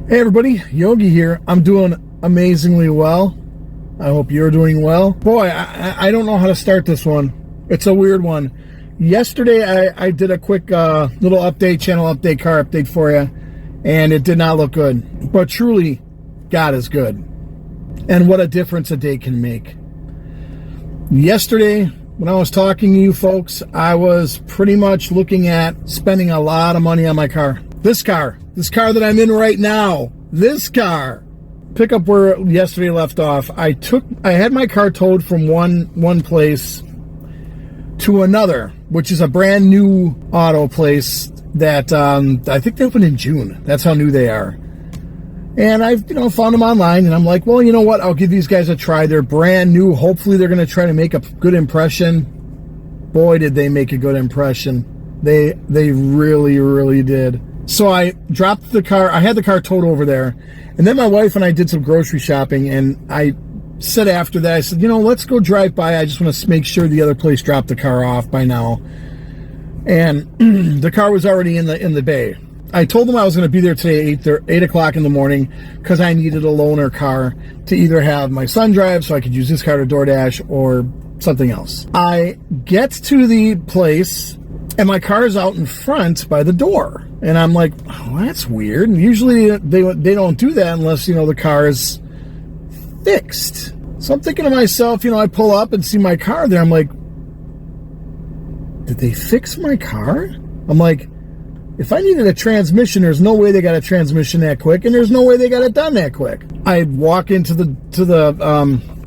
Hey everybody, Yogi here. I'm doing amazingly well. I hope you're doing well. Boy, I don't know how to start this one. It's a weird one. Yesterday I did a quick little update, channel update, car update for you, and it did not look good. But truly, God is good. And what a difference a day can make. Yesterday, when I was talking to you folks, I was pretty much looking at spending a lot of money on my car. This car that I'm in right now, this car. Pick up where yesterday left off. I had my car towed from one place to another, which is a brand new auto place that I think they opened in June. That's how new they are. And I've found them online, and I'm like, well, you know what? I'll give these guys a try. They're brand new. Hopefully, they're going to try to make a good impression. Boy, did they make a good impression. They really, really did. So I dropped the car. I had the car towed over there. And then my wife and I did some grocery shopping. And I said after that, I said, let's go drive by. I just want to make sure the other place dropped the car off by now. And the car was already in the bay. I told them I was going to be there today at 8 o'clock in the morning because I needed a loaner car to either have my son drive so I could use this car to DoorDash or something else. I get to the place, and my car is out in front by the door. And I'm like, oh, that's weird. And usually they don't do that unless, the car is fixed. So I'm thinking to myself, I pull up and see my car there. I'm like, did they fix my car? I'm like, if I needed a transmission, there's no way they got a transmission that quick, and there's no way they got it done that quick. I walk into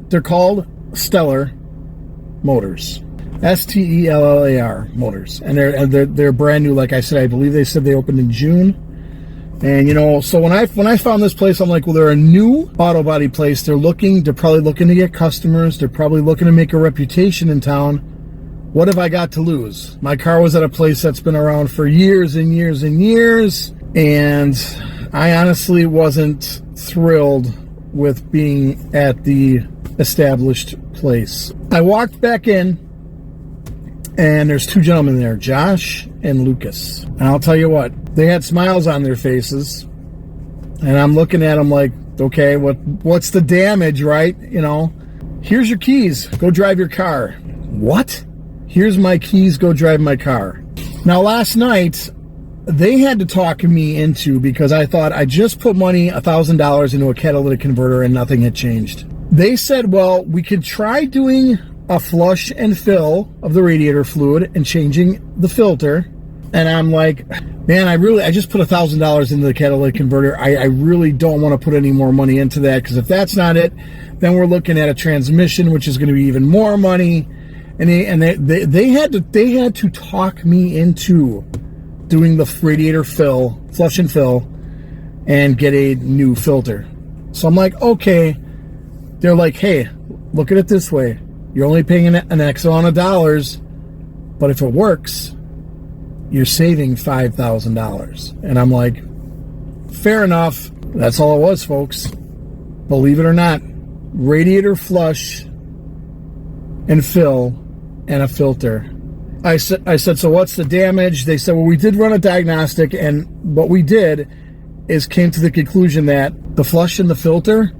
they're called Stellar Motors. Stellar Motors, and they're brand new. Like I said, I believe they said they opened in June. And so when I found this place, I'm like, well, they're a new auto body place. They're probably looking to get customers. They're probably looking to make a reputation in town. What have I got to lose? My car was at a place that's been around for years and years and years, and I honestly wasn't thrilled with being at the established place. I walked back in, and there's two gentlemen there, Josh and Lucas. And I'll tell you what, they had smiles on their faces. And I'm looking at them like, okay, what's the damage, right? Here's your keys. Go drive your car. What? Here's my keys. Go drive my car. Now, last night, they had to talk me into, because I thought I just put money, $1,000 into a catalytic converter, and nothing had changed. They said, well, we could try doing a flush and fill of the radiator fluid and changing the filter. And I'm like, man, I just put $1,000 into the catalytic converter. I really don't want to put any more money into that, because if that's not it, then we're looking at a transmission, which is going to be even more money. And they had to talk me into doing the radiator fill, flush and fill, and get a new filter. So I'm like, okay. They're like, hey, look at it this way. You're only paying an X amount of dollars, but if it works, you're saving $5,000. And I'm like, fair enough. That's all it was, folks. Believe it or not, radiator flush and fill and a filter. I said, so what's the damage? They said, well, we did run a diagnostic, and what we did is came to the conclusion that the flush and the filter,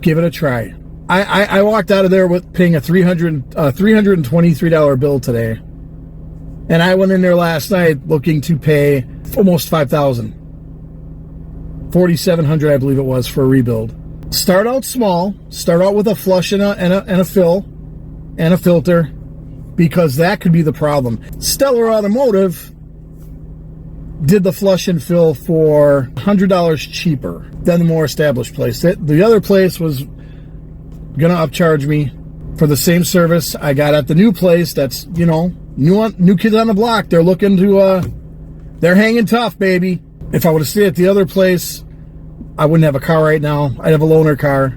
give it a try. I walked out of there with paying a $323 bill today. And I went in there last night looking to pay almost $5,000. $4,700, I believe it was, for a rebuild. Start out small. Start out with a flush and a fill and a filter, because that could be the problem. Stellar Automotive did the flush and fill for $100 cheaper than the more established place. The other place was going to upcharge me for the same service I got at the new place. That's, new kids on the block. They're looking to, they're hanging tough, baby. If I would have stayed at the other place, I wouldn't have a car right now. I'd have a loaner car,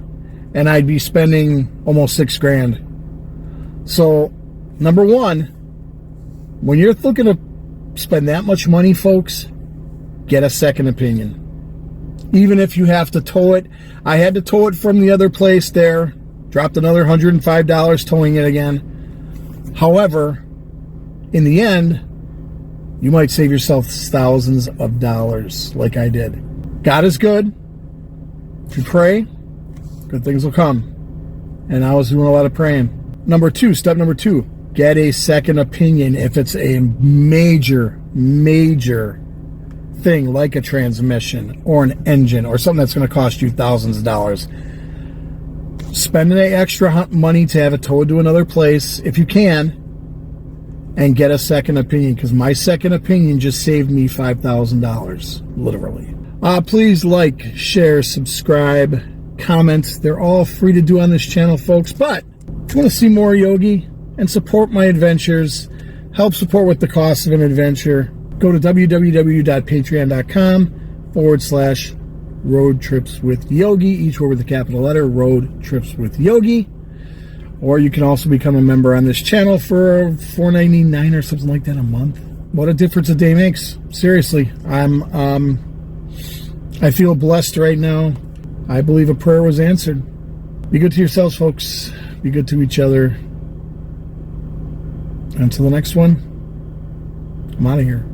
and I'd be spending almost $6,000. So, number one, when you're looking to spend that much money, folks, get a second opinion. Even if you have to tow it. I had to tow it from the other place there. Dropped another $105 towing it again. However, in the end, you might save yourself thousands of dollars like I did. God is good. If you pray, good things will come. And I was doing a lot of praying. Step number two, get a second opinion if it's a major thing like a transmission or an engine or something that's going to cost you thousands of dollars. Spend the extra money to have it towed to another place if you can, and get a second opinion, because my second opinion just saved me $5,000, literally. Please like, share, subscribe, comment. They're all free to do on this channel, folks. But if you want to see more Yogi and support my adventures, help support with the cost of an adventure, go to www.patreon.com/Road Trips with Yogi, each word with a capital letter, Road Trips with Yogi. Or you can also become a member on this channel for $4.99 or something like that a month. What a difference a day makes. Seriously, I feel blessed right now. I believe a prayer was answered. Be good to yourselves, folks. Be good to each other. Until the next one, I'm out of here.